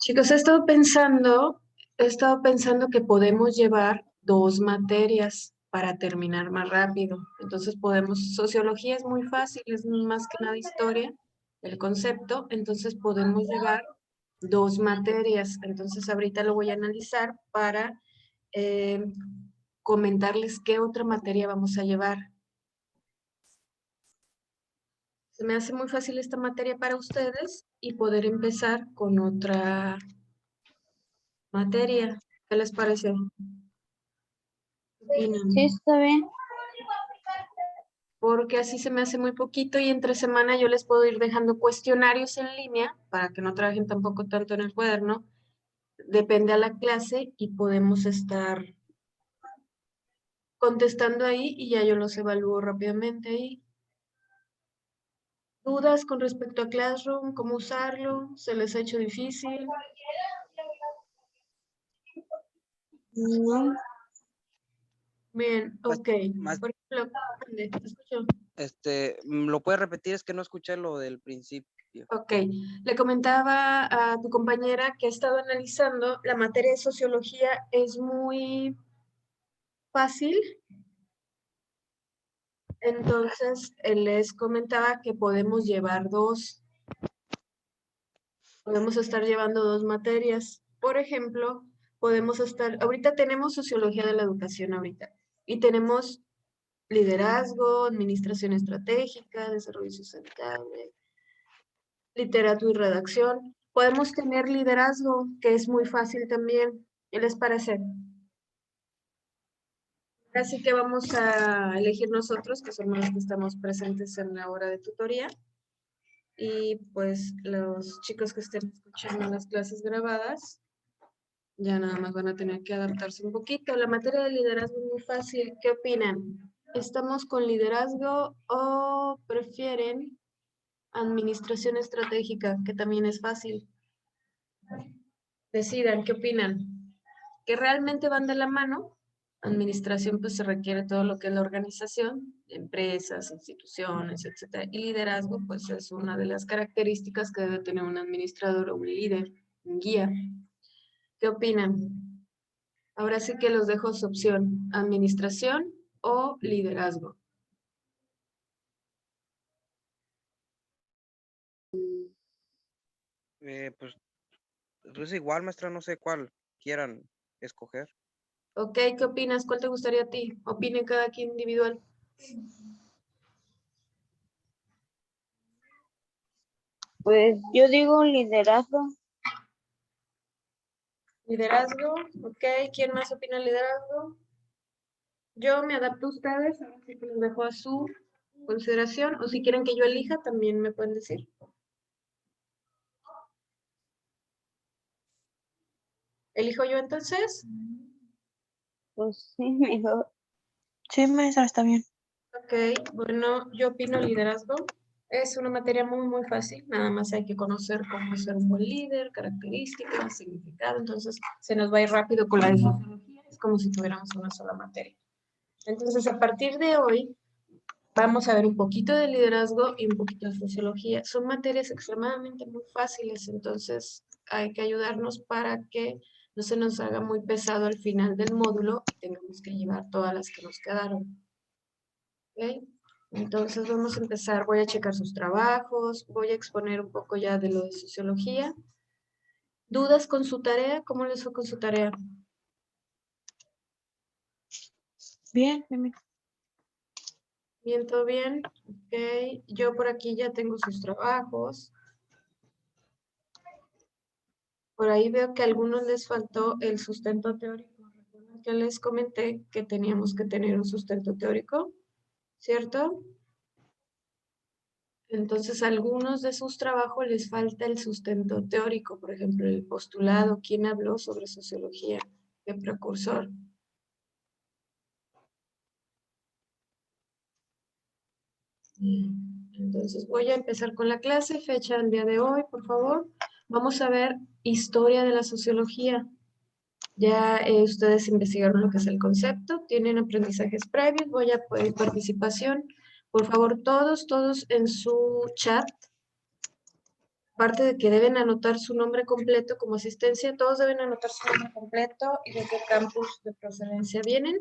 Chicos, he estado pensando que podemos llevar dos materias para terminar más rápido. Entonces sociología es muy fácil, es más que nada historia, el concepto, entonces podemos llevar dos materias. Entonces ahorita lo voy a analizar para eh, comentarles qué otra materia vamos a llevar. Se me hace muy fácil esta materia para ustedes y poder empezar con otra materia. ¿Qué les parece? Opinan. Sí, está bien. Porque así se me hace muy poquito y entre semana yo les puedo ir dejando cuestionarios en línea para que no trabajen tampoco tanto en el cuaderno. Depende a la clase y podemos estar contestando ahí y ya yo los evalúo rápidamente ahí. ¿Dudas con respecto a Classroom? ¿Cómo usarlo? ¿Se les ha hecho difícil? No. Bien, Mas- ok. mas- Por ejemplo, ¿te escucho? ¿Lo puede repetir? Es que no escuché lo del principio. Ok, le comentaba a tu compañera que he estado analizando, la materia de sociología es muy fácil, entonces les comentaba que podemos estar llevando dos materias. Por ejemplo, ahorita tenemos sociología de la educación ahorita, y tenemos liderazgo, administración estratégica, desarrollo sustentable, literatura y redacción. Podemos tener liderazgo, que es muy fácil también. ¿Qué les parece? Así que vamos a elegir nosotros, que somos los que estamos presentes en la hora de tutoría. Y pues los chicos que estén escuchando las clases grabadas, ya nada más van a tener que adaptarse un poquito. La materia de liderazgo es muy fácil. ¿Qué opinan? ¿Estamos con liderazgo o prefieren administración estratégica, que también es fácil? Decidan, ¿qué opinan? ¿Que realmente van de la mano? Administración, pues se requiere todo lo que es la organización, empresas, instituciones, etcétera. Y liderazgo, pues es una de las características que debe tener un administrador o un líder, un guía. ¿Qué opinan? Ahora sí que los dejo su opción, administración o liderazgo. Pues es igual, maestra, no sé cuál quieran escoger. Ok, ¿qué opinas? ¿Cuál te gustaría a ti? Opine cada quien individual. Pues yo digo liderazgo. Liderazgo, ok. ¿Quién más opina liderazgo? Yo me adapto a ustedes, así que los dejo a su consideración, o si quieren que yo elija, también me pueden decir. ¿Elijo yo entonces? Pues sí, mejor. Sí, maestra, está bien. Ok, bueno, yo opino liderazgo. Es una materia muy, muy fácil. Nada más hay que conocer cómo ser un buen líder, características, significado. Entonces, se nos va a ir rápido con la de sociología. Es como si tuviéramos una sola materia. Entonces, a partir de hoy, vamos a ver un poquito de liderazgo y un poquito de sociología. Son materias extremadamente muy fáciles, entonces hay que ayudarnos para que no se nos haga muy pesado al final del módulo y tengamos que llevar todas las que nos quedaron. ¿Ok? Entonces vamos a empezar, voy a checar sus trabajos, voy a exponer un poco ya de lo de sociología. ¿Dudas con su tarea? ¿Cómo les fue con su tarea? Bien, bien. Bien, todo bien. Ok, yo por aquí ya tengo sus trabajos. Por ahí veo que a algunos les faltó el sustento teórico. ¿Recuerdan que les comenté que teníamos que tener un sustento teórico? ¿Cierto? Entonces, a algunos de sus trabajos les falta el sustento teórico, por ejemplo, el postulado. ¿Quién habló sobre sociología? ¿Qué precursor? Entonces, voy a empezar con la clase. Fecha del día de hoy, por favor. Vamos a ver historia de la sociología. Ya ustedes investigaron lo que es el concepto, tienen aprendizajes previos, voy a pedir participación. Por favor, todos en su chat, aparte de que deben anotar su nombre completo como asistencia, todos deben anotar su nombre completo y de qué campus de procedencia vienen.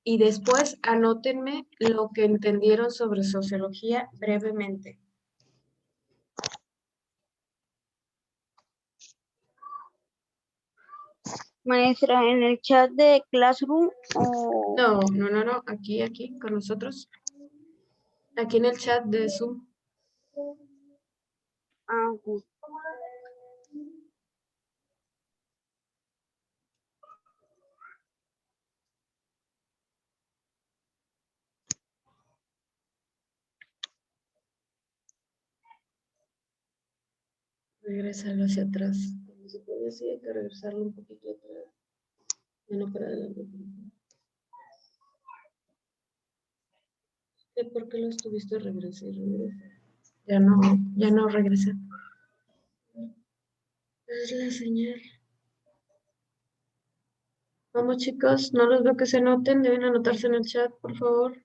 Y después anótenme lo que entendieron sobre sociología brevemente. Maestra, en el chat de Classroom o No, aquí con nosotros. Aquí en el chat de Zoom. ok. Regresarlo hacia atrás. Como se puede así, hay que regresarlo un poquito atrás. Bueno, para adelante. ¿Por qué lo estuviste regresa y regresa? Ya no regresa. Es la señal. Vamos chicos, no los veo que se anoten, deben anotarse en el chat, por favor.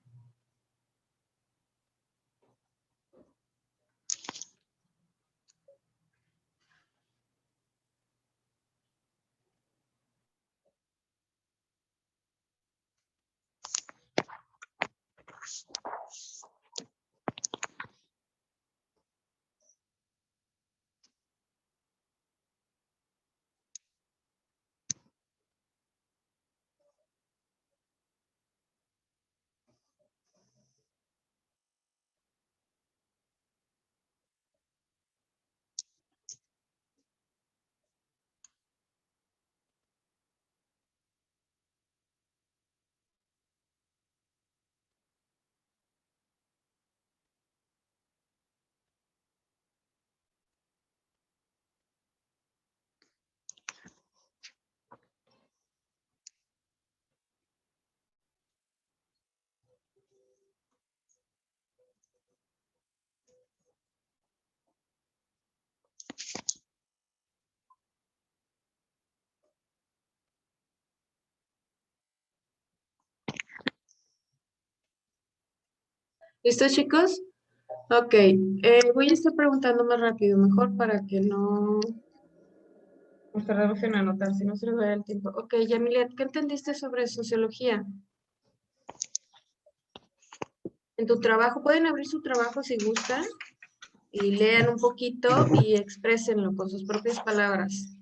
¿Listos chicos? Ok, voy a estar preguntando más rápido, mejor para que no nos tardemos en anotar, si no se nos va el tiempo. Ok, Yamilet, ¿qué entendiste sobre sociología? En tu trabajo, pueden abrir su trabajo si gustan y lean un poquito y exprésenlo con sus propias palabras.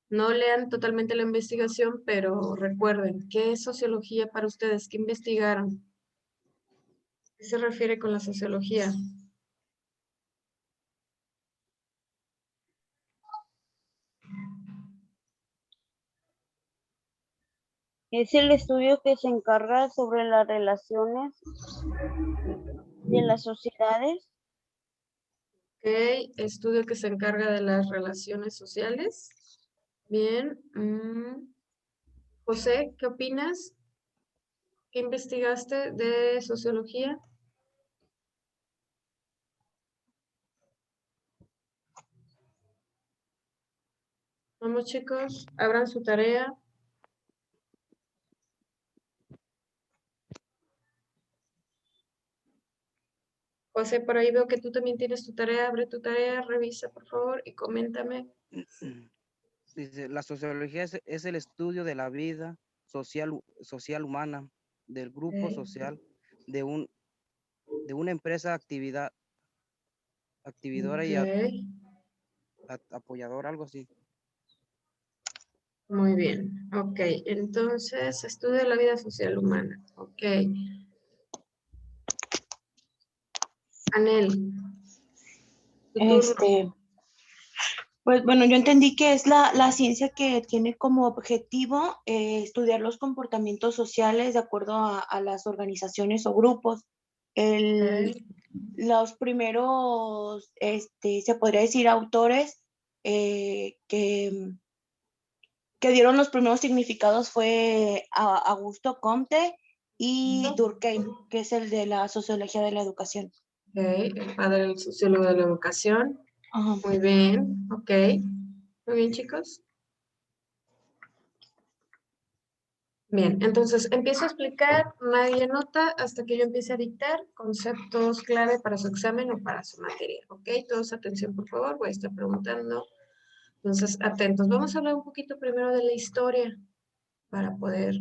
No lean totalmente la investigación, pero recuerden, ¿qué es sociología para ustedes? ¿Qué investigaron? ¿Qué se refiere con la sociología? Es el estudio que se encarga sobre las relaciones de las sociedades. Ok, estudio que se encarga de las relaciones sociales. Bien. José, ¿qué opinas? ¿Qué investigaste de sociología? Vamos chicos, abran su tarea. José, por ahí veo que tú también tienes tu tarea. Abre tu tarea, revisa por favor y coméntame. Dice, la sociología es el estudio de la vida social humana, del grupo Ok. social, de una empresa actividora y Ok, apoyadora, algo así. muy bien. Ok, entonces, estudio de la vida social humana. Ok. Anel, tu turno. Pues bueno, yo entendí que es la ciencia que tiene como objetivo estudiar los comportamientos sociales de acuerdo a las organizaciones o grupos. El, Ok. los primeros, se podría decir, autores que dieron los primeros significados fue Augusto Comte y Durkheim, que es el de la sociología de la educación. Ok, el padre del sociólogo de la educación. Ajá. Muy bien, ok. Muy bien, chicos. Bien, entonces empiezo a explicar, nadie nota hasta que yo empiece a dictar conceptos clave para su examen o para su materia, ¿ok? Todos atención, por favor, voy a estar preguntando. Entonces, atentos. Vamos a hablar un poquito primero de la historia para poder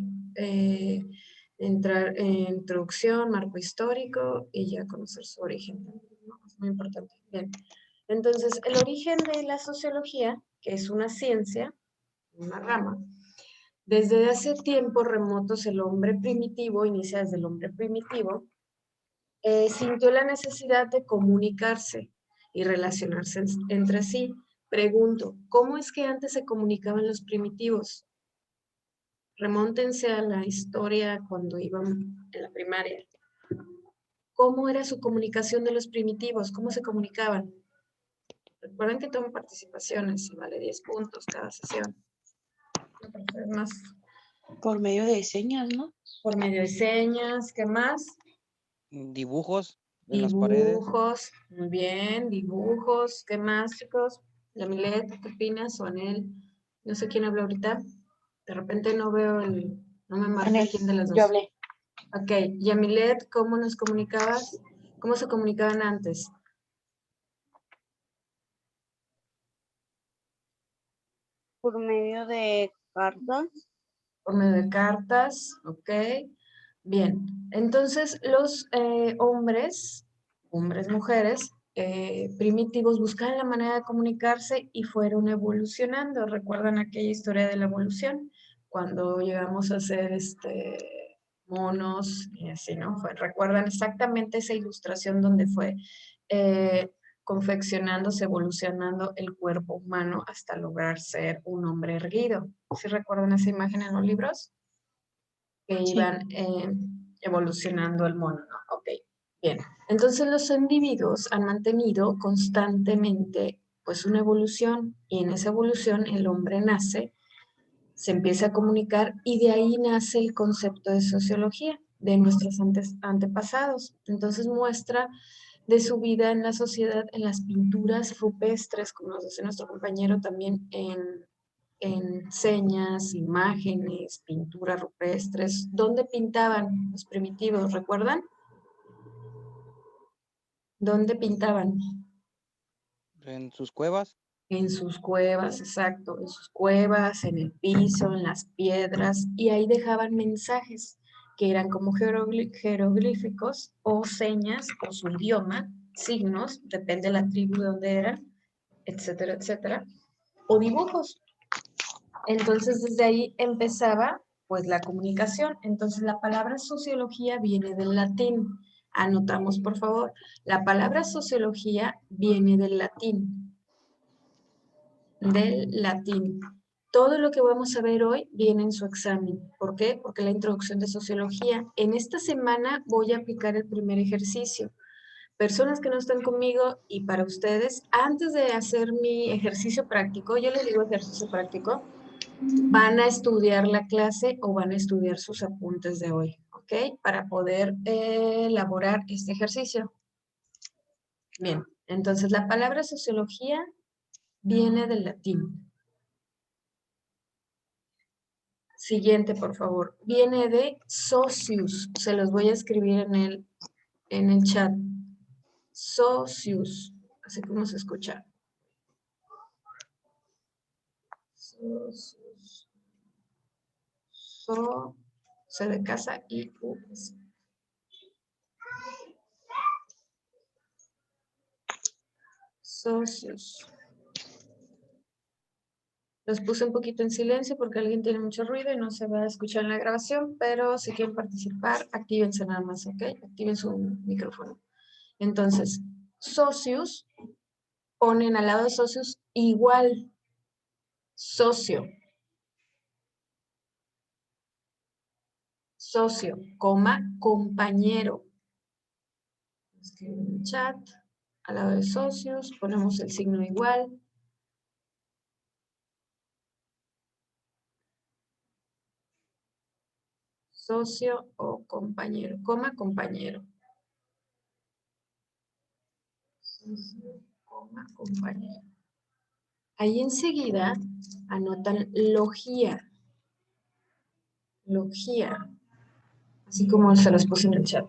entrar en introducción, marco histórico y ya conocer su origen. ¿No? Es muy importante. Bien. Entonces, el origen de la sociología, que es una ciencia, una rama, desde hace tiempos remotos el hombre primitivo, inicia desde el hombre primitivo, sintió la necesidad de comunicarse y relacionarse entre sí. Pregunto, ¿cómo es que antes se comunicaban los primitivos? Remóntense a la historia cuando iban en la primaria. ¿Cómo era su comunicación de los primitivos? ¿Cómo se comunicaban? Recuerden que toman participaciones y vale 10 puntos cada sesión. Más Por medio de señas, ¿no? por medio de señas, ¿qué más? Dibujos en las paredes. Dibujos, muy bien, dibujos, ¿qué más, chicos? Yamilet, ¿qué opinas? O Anel, no sé quién habla ahorita. De repente no veo no me marca Anel, quién de las yo dos. hablé. Ok, Yamilet, ¿cómo nos comunicabas? ¿Cómo se comunicaban antes? Por medio de cartas. Por medio de cartas, ok. Bien, entonces los hombres, mujeres, primitivos buscaban la manera de comunicarse y fueron evolucionando. ¿Recuerdan aquella historia de la evolución? Cuando llegamos a ser monos y así, ¿no? ¿Recuerdan exactamente esa ilustración donde fue confeccionándose, evolucionando el cuerpo humano hasta lograr ser un hombre erguido? ¿Sí recuerdan esa imagen en los libros? Que Sí. iban evolucionando el mono, ¿no? Ok, bien. Entonces los individuos han mantenido constantemente pues una evolución y en esa evolución el hombre nace, se empieza a comunicar y de ahí nace el concepto de sociología de nuestros antepasados. Entonces muestra de su vida en la sociedad en las pinturas rupestres, como nos dice nuestro compañero también en señas, imágenes, pinturas rupestres. ¿Dónde pintaban los primitivos? ¿Recuerdan? ¿Dónde pintaban? En sus cuevas. En sus cuevas, exacto, en sus cuevas, en el piso, en las piedras, y ahí dejaban mensajes que eran como jeroglíficos o señas o su idioma, signos, depende de la tribu de donde eran, etcétera, etcétera, o dibujos. Entonces, desde ahí empezaba pues la comunicación. Entonces, la palabra sociología viene del latín. Anotamos, por favor. La palabra sociología viene del latín. Del latín. Todo lo que vamos a ver hoy viene en su examen. ¿Por qué? Porque la introducción de sociología. En esta semana voy a aplicar el primer ejercicio. Personas que no están conmigo y para ustedes, antes de hacer mi ejercicio práctico, yo les digo ejercicio práctico, van a estudiar la clase o van a estudiar sus apuntes de hoy, ¿ok? Para poder elaborar este ejercicio. Bien, entonces la palabra sociología viene del latín. Siguiente, por favor. Viene de socius. Se los voy a escribir en el chat. Socius. Así como se escucha. Socius. So, C de casa y U. Socios. Los puse un poquito en silencio porque alguien tiene mucho ruido y no se va a escuchar en la grabación, pero si quieren participar, actívense nada más, ¿ok? Activen su micrófono. Entonces, socios, ponen al lado de socios igual, socio, socio, coma, compañero. Escriben en el chat, al lado de socios, ponemos el signo igual. Socio o compañero, coma, compañero. Socio, coma, compañero. Ahí enseguida anotan logía. sociología, así como se los puse en el chat.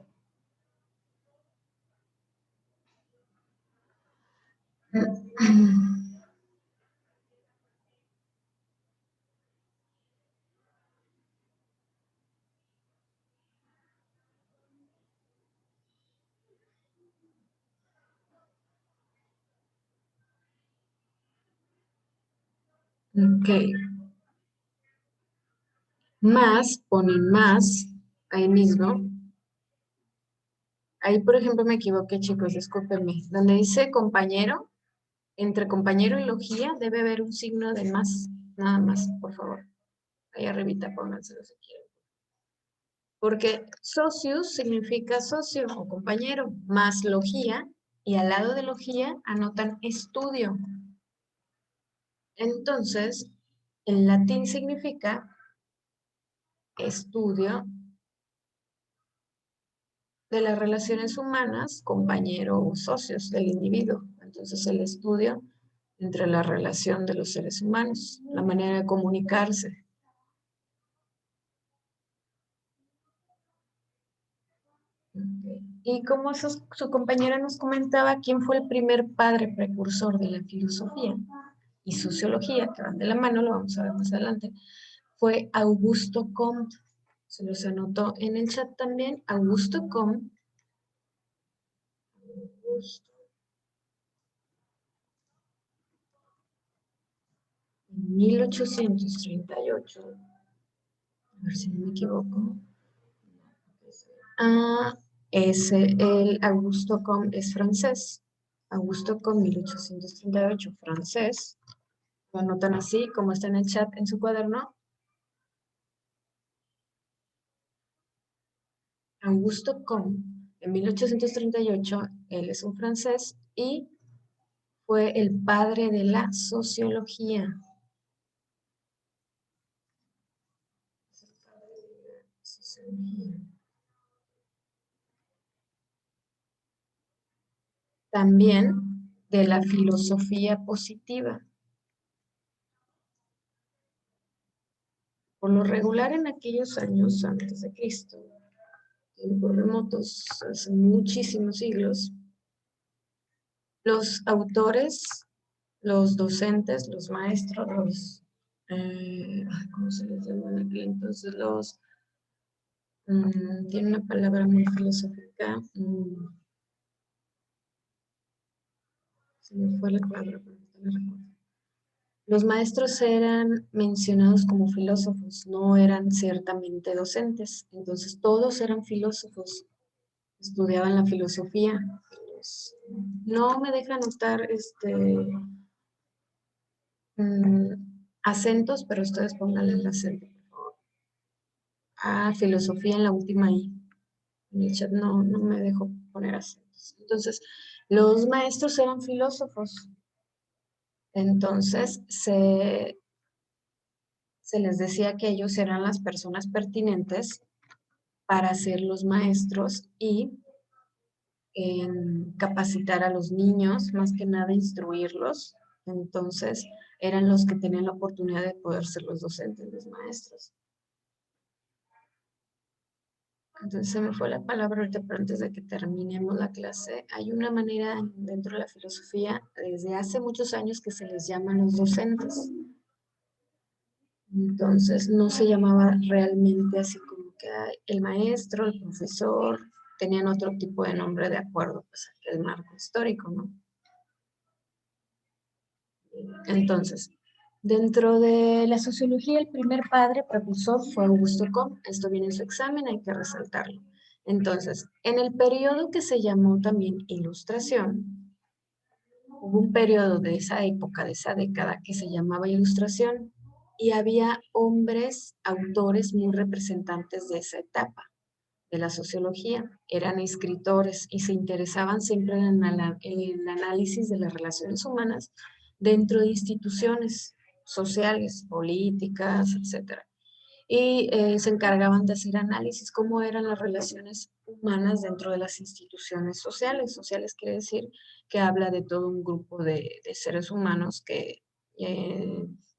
Ok. Más, ponen más, ahí mismo. Ahí, por ejemplo, me equivoqué, chicos, discúlpenme. Donde dice compañero, entre compañero y logía debe haber un signo de más, nada más, por favor. Ahí arribita, pónganselo si quieren. Porque socius significa socio o compañero, más logía, y al lado de logía anotan estudio. Entonces, en latín significa estudio de las relaciones humanas, compañero o socios del individuo. Entonces, el estudio entre la relación de los seres humanos, la manera de comunicarse. Okay. Y como su compañera nos comentaba, ¿quién fue el primer padre precursor de la filosofía y sociología, que van de la mano, lo vamos a ver más adelante? Fue Augusto Comte. Se los anotó en el chat también. Augusto Comte. En 1838. A ver si no me equivoco. Ah, el Augusto Comte es francés. Augusto Comte, 1838, francés. Lo anotan así, como está en el chat en su cuaderno. Augusto Comte, en 1838, él es un francés y fue el padre de la sociología. También de la filosofía positiva. Por lo regular en aquellos años antes de Cristo, tiempos remotos, hace muchísimos siglos, los autores, los docentes, los maestros, ¿cómo se les llama en aquel entonces? Tiene una palabra muy filosófica, se me fue la palabra, pero no la recuerdo. Los maestros eran mencionados como filósofos, no eran ciertamente docentes, entonces todos eran filósofos, estudiaban la filosofía. No me deja anotar acentos, pero ustedes pónganle el acento, por favor. Filosofía en la última I. En el chat no me dejó poner acentos. Entonces, los maestros eran filósofos. Entonces, se les decía que ellos eran las personas pertinentes para ser los maestros y capacitar a los niños, más que nada instruirlos. Entonces, eran los que tenían la oportunidad de poder ser los docentes, los maestros. Entonces se me fue la palabra ahorita, pero antes de que terminemos la clase, hay una manera dentro de la filosofía, desde hace muchos años, que se les llaman los docentes. Entonces no se llamaba realmente así como que el maestro, el profesor, tenían otro tipo de nombre de acuerdo pues, al marco histórico, ¿no? Entonces, dentro de la sociología, el primer padre propulsor fue Augusto Comte. Esto viene en su examen, hay que resaltarlo. Entonces, en el periodo que se llamó también Ilustración, hubo un periodo de esa época, de esa década, que se llamaba Ilustración, y había hombres, autores muy representantes de esa etapa de la sociología. Eran escritores y se interesaban siempre en el análisis de las relaciones humanas dentro de instituciones sociales, políticas, etc. Y se encargaban de hacer análisis, cómo eran las relaciones humanas dentro de las instituciones sociales. Sociales quiere decir que habla de todo un grupo de seres humanos que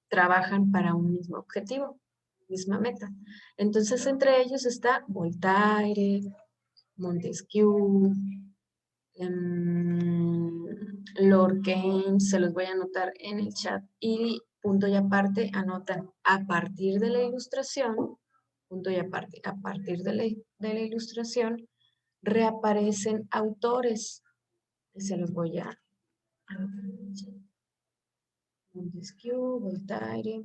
trabajan para un mismo objetivo. misma meta. Entonces, entre ellos está Voltaire, Montesquieu, Lord Keynes, se los voy a anotar en el chat, y punto y aparte anotan a partir de la ilustración, punto y aparte, a partir de la ilustración reaparecen autores, y se los voy a anotar en el chat. Montesquieu, Voltaire,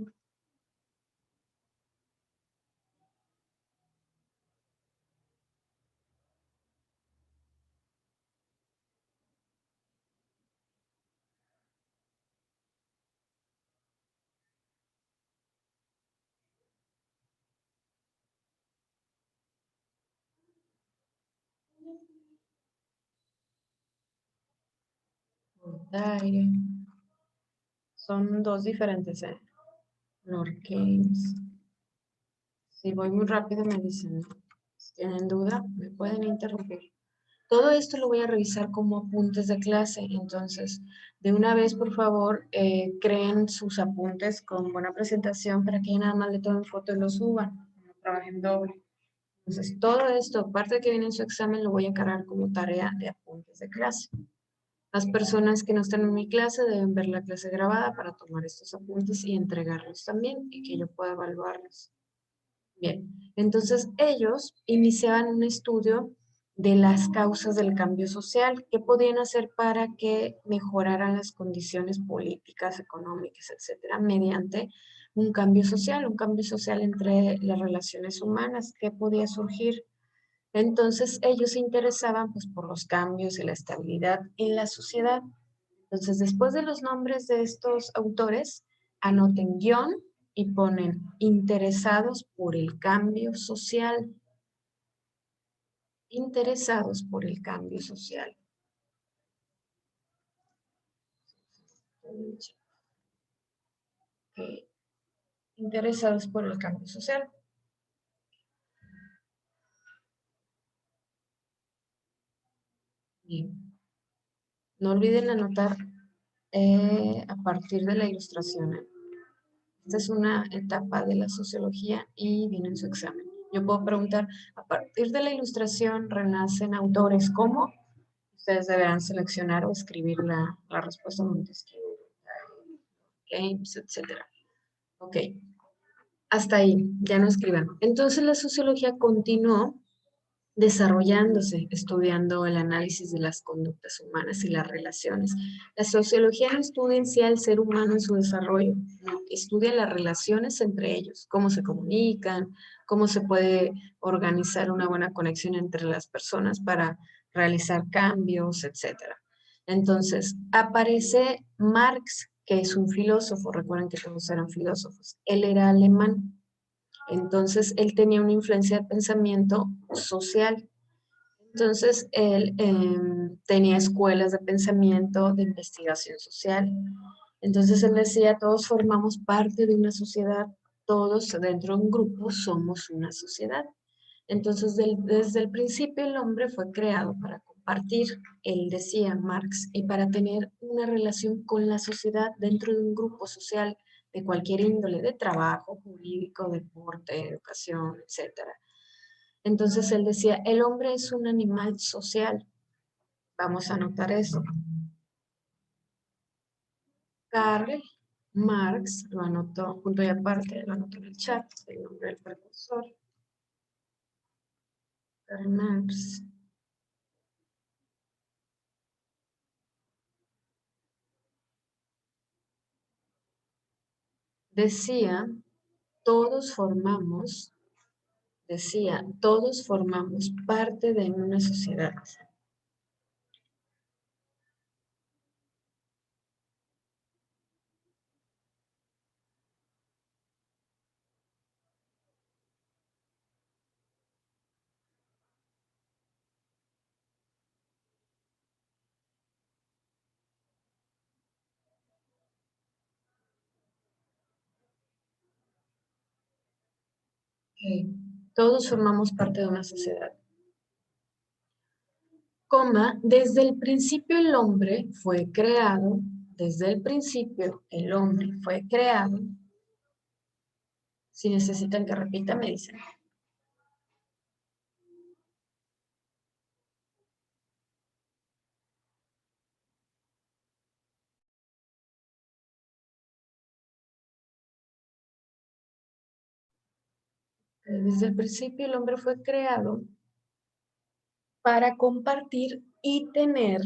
Voltaire. Son dos diferentes, ¿eh? Lord Keynes. Si voy muy rápido me dicen, ¿no? Si tienen duda, me pueden interrumpir. Todo esto lo voy a revisar como apuntes de clase, entonces, de una vez, por favor, creen sus apuntes con buena presentación para que ya nada más le tomen foto y lo suban, no trabajen doble. Entonces, todo esto, aparte de que viene en su examen, lo voy a cargar como tarea de apuntes de clase. Las personas que no están en mi clase deben ver la clase grabada para tomar estos apuntes y entregarlos también y que yo pueda evaluarlos. Bien, entonces ellos iniciaban un estudio de las causas del cambio social, qué podían hacer para que mejoraran las condiciones políticas, económicas, etcétera, mediante un cambio social entre las relaciones humanas, qué podía surgir. Entonces ellos se interesaban pues por los cambios y la estabilidad en la sociedad. Entonces, después de los nombres de estos autores, anoten guión y ponen interesados por el cambio social. Interesados por el cambio social. Okay. Interesados por el cambio social. Bien. No olviden anotar a partir de la ilustración. Esta es una etapa de la sociología y viene en su examen. Yo puedo preguntar, a partir de la ilustración renacen autores como, ustedes deberán seleccionar o escribir la respuesta Montesquieu, Keynes, etc. Ok, hasta ahí, ya no escriban. Entonces la sociología continuó desarrollándose, estudiando el análisis de las conductas humanas y las relaciones. La sociología no estudia en sí al ser humano en su desarrollo, no, estudia las relaciones entre ellos, cómo se comunican, cómo se puede organizar una buena conexión entre las personas para realizar cambios, etc. Entonces, aparece Marx, que es un filósofo, recuerden que todos eran filósofos, él era alemán. Entonces, él tenía una influencia de pensamiento social. Entonces, él tenía escuelas de pensamiento, de investigación social. Entonces, él decía, todos formamos parte de una sociedad, todos dentro de un grupo somos una sociedad. Entonces, desde el principio el hombre fue creado para compartir, él decía Marx, y para tener una relación con la sociedad dentro de un grupo social de cualquier índole, de trabajo, jurídico, deporte, educación, etc. Entonces él decía, el hombre es un animal social. Vamos a anotar eso. Karl Marx lo anotó, punto y aparte, lo anotó en el chat, el nombre del precursor. Karl Marx. Decía, todos formamos parte de una sociedad. Okay. Todos formamos parte de una sociedad. Coma, desde el principio el hombre fue creado, Si necesitan que repita, me dicen. Desde el principio el hombre fue creado para compartir y tener,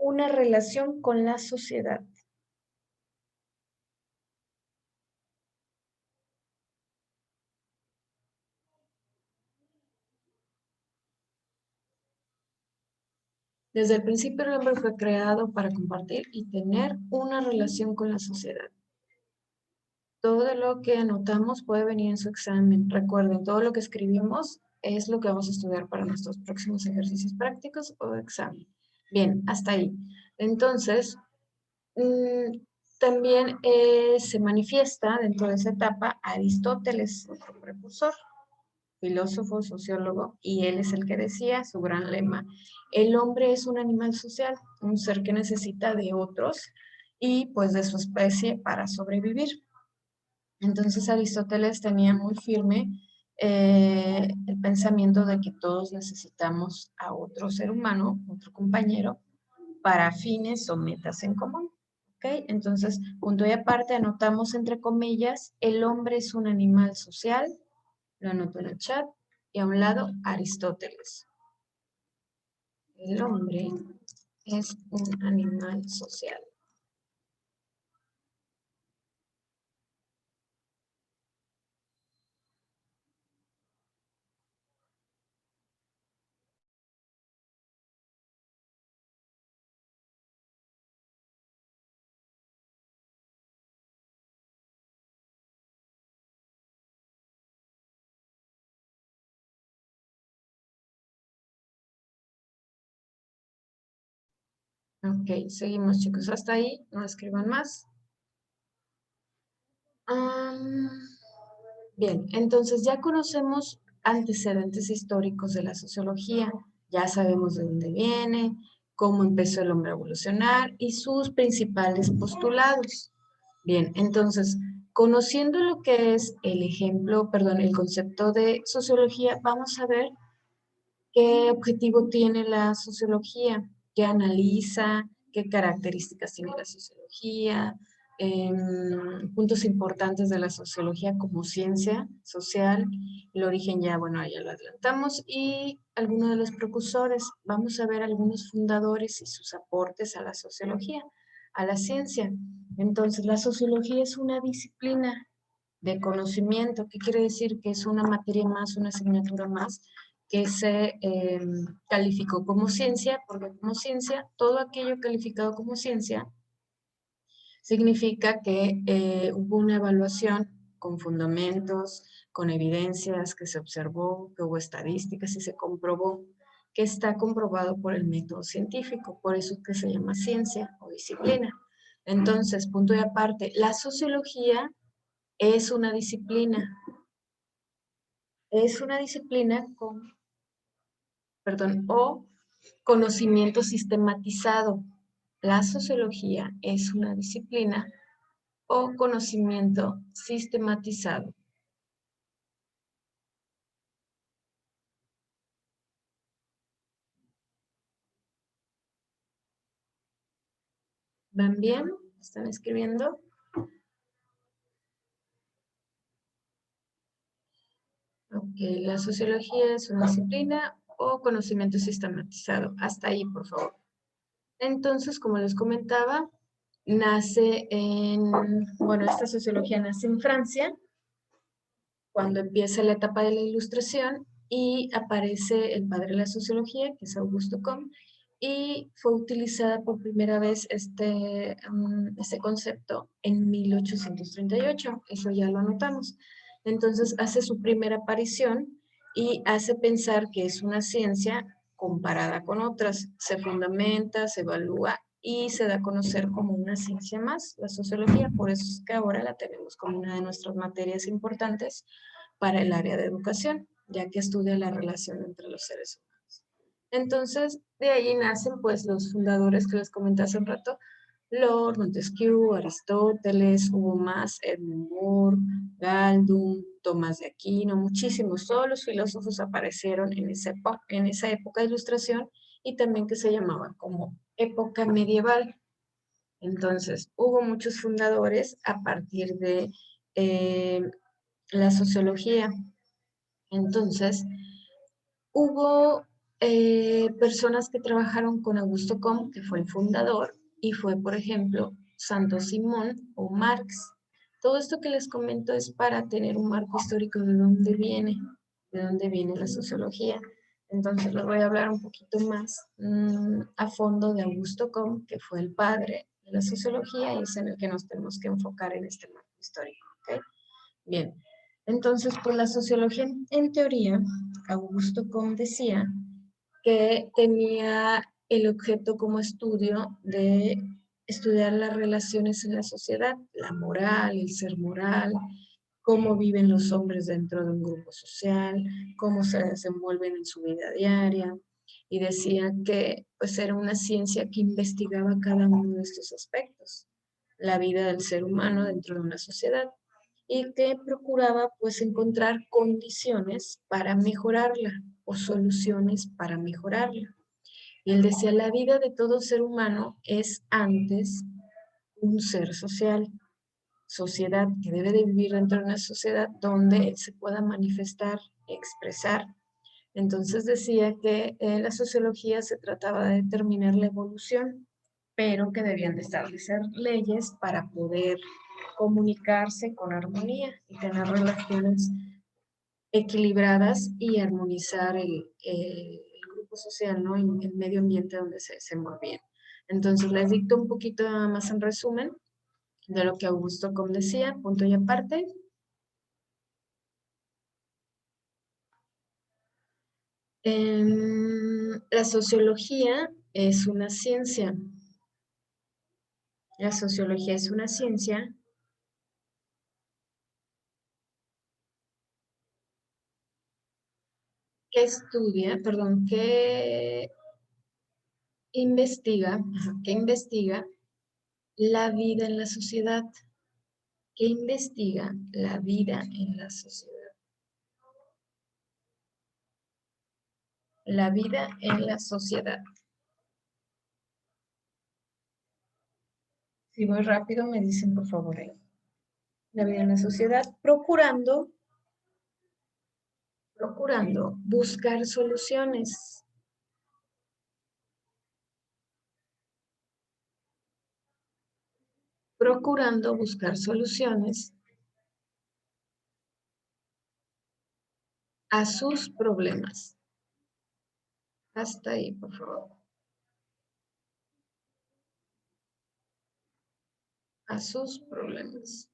una relación con la sociedad. Desde el principio el hombre fue creado para compartir y tener una relación con la sociedad. Todo lo que anotamos puede venir en su examen. Recuerden, todo lo que escribimos es lo que vamos a estudiar para nuestros próximos ejercicios prácticos o examen. Bien, hasta ahí. Entonces, también se manifiesta dentro de esa etapa Aristóteles, otro precursor, filósofo, sociólogo, y él es el que decía su gran lema: el hombre es un animal social, un ser que necesita de otros y pues de su especie para sobrevivir. Entonces Aristóteles tenía muy firme el pensamiento de que todos necesitamos a otro ser humano, otro compañero, para fines o metas en común. ¿Ok? Entonces, punto y aparte, anotamos entre comillas, el hombre es un animal social, lo anoto en el chat, y a un lado, Aristóteles. El hombre es un animal social. Ok, seguimos chicos, hasta ahí, no escriban más. Bien, entonces ya conocemos antecedentes históricos de la sociología, ya sabemos de dónde viene, cómo empezó el hombre a evolucionar y sus principales postulados. Bien, entonces, conociendo lo que es el concepto de sociología, vamos a ver qué objetivo tiene la sociología, qué analiza, qué características tiene la sociología, puntos importantes de la sociología como ciencia social, el origen ya, bueno, ya lo adelantamos, y algunos de los precursores. Vamos a ver algunos fundadores y sus aportes a la sociología, a la ciencia. Entonces, la sociología es una disciplina de conocimiento. ¿Qué quiere decir? Que es una materia más, una asignatura más, que se calificó como ciencia, porque como ciencia, todo aquello calificado como ciencia significa que hubo una evaluación con fundamentos, con evidencias, que se observó, que hubo estadísticas y se comprobó, que está comprobado por el método científico, por eso es que se llama ciencia o disciplina. Entonces, punto y aparte, la sociología es una disciplina con, o conocimiento sistematizado. La sociología es una disciplina o conocimiento sistematizado. ¿Van bien? ¿Están escribiendo? Ok, la sociología es una disciplina o conocimiento sistematizado. Hasta ahí, por favor. Entonces, como les comentaba, esta sociología nace en Francia, cuando empieza la etapa de la Ilustración, y aparece el padre de la sociología, que es Augusto Comte, y fue utilizada por primera vez este concepto en 1838, eso ya lo anotamos. Entonces hace su primera aparición y hace pensar que es una ciencia comparada con otras, se fundamenta, se evalúa y se da a conocer como una ciencia más, la sociología. Por eso es que ahora la tenemos como una de nuestras materias importantes para el área de educación, ya que estudia la relación entre los seres humanos. Entonces, de ahí nacen pues los fundadores que les comenté hace un rato, Lord, Montesquieu, Aristóteles, hubo más, Edmund Burke, Galdun, Tomás de Aquino, muchísimos, todos los filósofos aparecieron en esa época de ilustración y también que se llamaba como época medieval. Entonces, hubo muchos fundadores a partir de la sociología. Entonces, hubo personas que trabajaron con Augusto Comte, que fue el fundador, y fue, por ejemplo, Santo Simón o Marx. Todo esto que les comento es para tener un marco histórico de dónde viene la sociología. Entonces les voy a hablar un poquito más a fondo de Augusto Comte, que fue el padre de la sociología y es en el que nos tenemos que enfocar en este marco histórico. ¿Okay? Bien, entonces, pues la sociología, en teoría, Augusto Comte decía que tenía el objeto como estudio de estudiar las relaciones en la sociedad, la moral, el ser moral, cómo viven los hombres dentro de un grupo social, cómo se desenvuelven en su vida diaria, y decía que pues era una ciencia que investigaba cada uno de estos aspectos, la vida del ser humano dentro de una sociedad, y que procuraba pues encontrar condiciones para mejorarla o soluciones para mejorarla. Y él decía, la vida de todo ser humano es antes un ser social, sociedad que debe de vivir dentro de una sociedad donde él se pueda manifestar, expresar. Entonces decía que la sociología se trataba de determinar la evolución, pero que debían de establecer leyes para poder comunicarse con armonía y tener relaciones equilibradas y armonizar el grupo social, ¿no? El medio ambiente donde se movían. Entonces les dicto un poquito más en resumen de lo que Augusto Comte decía, punto y aparte. La sociología es una ciencia. La sociología es una ciencia que estudia, perdón, que investiga la vida en la sociedad, que investiga la vida en la sociedad. La vida en la sociedad. Si voy rápido, me dicen por favor ahí. La vida en la sociedad, procurando buscar soluciones. Procurando buscar soluciones a sus problemas. Hasta ahí, por favor. A sus problemas.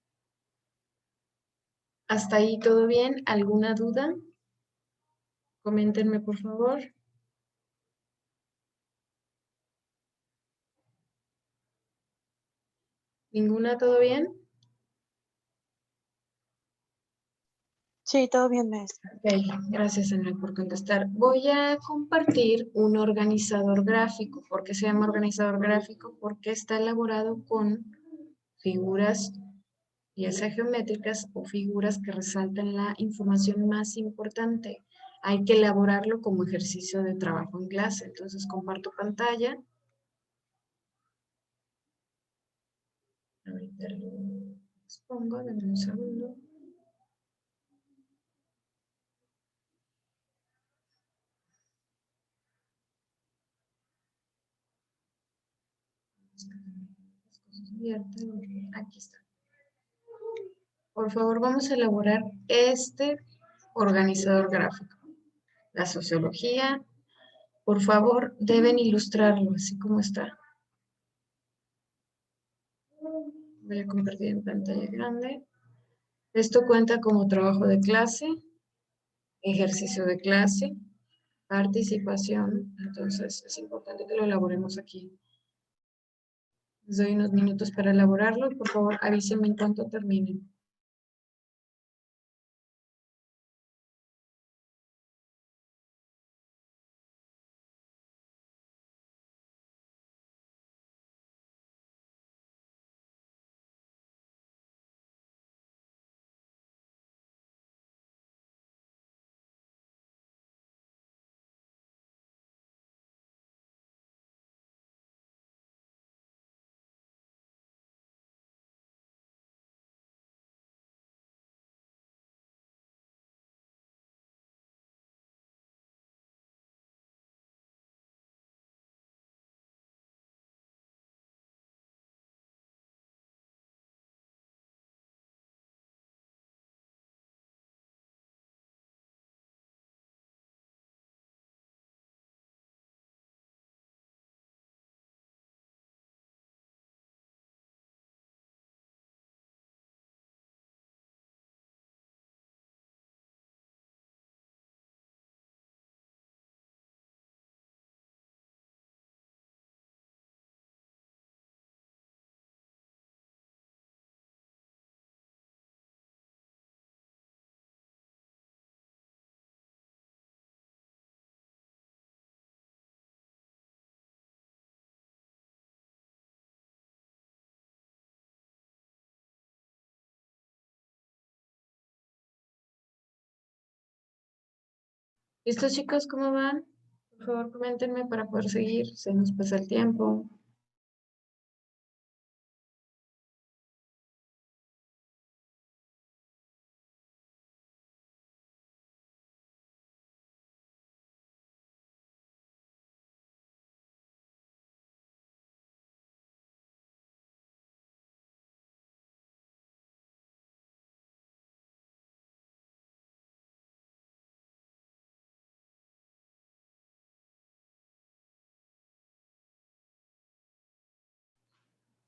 ¿Hasta ahí todo bien? ¿Alguna duda? Coméntenme, por favor. ¿Ninguna? ¿Todo bien? Sí, todo bien, maestra. Ok, gracias, Ana, por contestar. Voy a compartir un organizador gráfico. ¿Por qué se llama organizador gráfico? Porque está elaborado con figuras, ya sea geométricas o figuras que resaltan la información más importante. Hay que elaborarlo como ejercicio de trabajo en clase. Entonces, comparto pantalla. Ahorita lo expongo, denme un segundo. Aquí está. Por favor, vamos a elaborar este organizador gráfico. La sociología, por favor, deben ilustrarlo así como está. Voy a compartir en pantalla grande. Esto cuenta como trabajo de clase, ejercicio de clase, participación. Entonces, es importante que lo elaboremos aquí. Les doy unos minutos para elaborarlo y por favor avísenme en cuanto termine. ¿Listos, chicos? ¿Cómo van? Por favor, coméntenme para poder seguir. Se nos pasa el tiempo.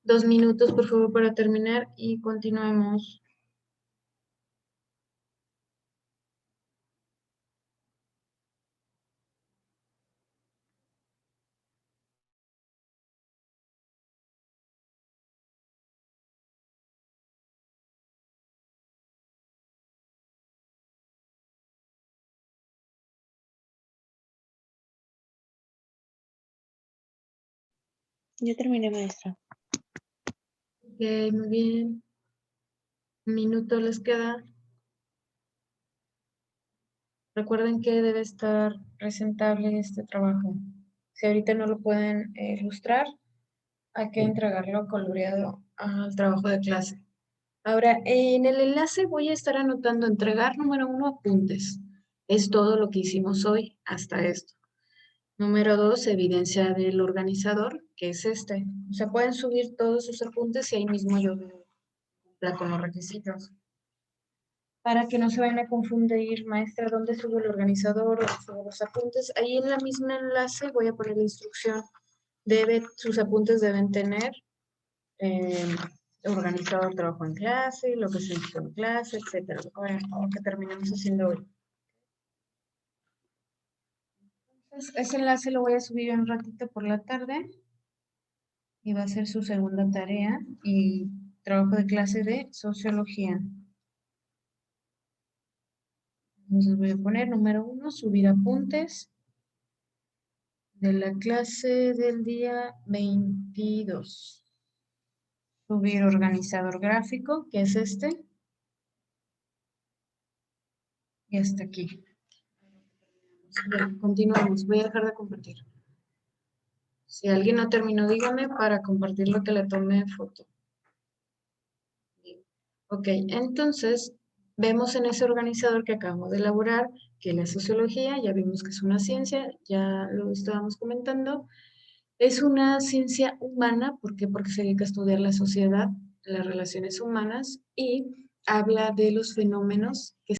Dos minutos, por favor, para terminar y continuemos. Yo terminé, maestra. Ok, muy bien. Un minuto les queda. Recuerden que debe estar presentable este trabajo. Si ahorita no lo pueden ilustrar, hay que entregarlo coloreado al trabajo de clase. Ahora, en el enlace voy a estar anotando entregar número 1, apuntes. Es todo lo que hicimos hoy hasta esto. Número 2, evidencia del organizador, que es este. O sea, pueden subir todos sus apuntes y ahí mismo yo cumpla con los requisitos. Para que no se vayan a confundir, maestra, dónde subo el organizador o subo los apuntes. Ahí en la misma enlace voy a poner la instrucción. Sus apuntes deben tener organizado el trabajo en clase, lo que se hizo en clase, etcétera. Lo que terminamos haciendo hoy. Entonces, ese enlace lo voy a subir un ratito por la tarde y va a ser su segunda tarea y trabajo de clase de sociología. Entonces voy a poner número 1, subir apuntes de la clase del día 22. Subir organizador gráfico, que es este. Y hasta aquí. Bien, continuamos. Voy a dejar de compartir. Si alguien no terminó, dígame para compartir lo que le tomé foto. Bien. Ok, entonces vemos en ese organizador que acabamos de elaborar que la sociología, ya vimos que es una ciencia, ya lo estábamos comentando. Es una ciencia humana, ¿por qué? Porque se dedica a estudiar la sociedad, las relaciones humanas y habla de los fenómenos que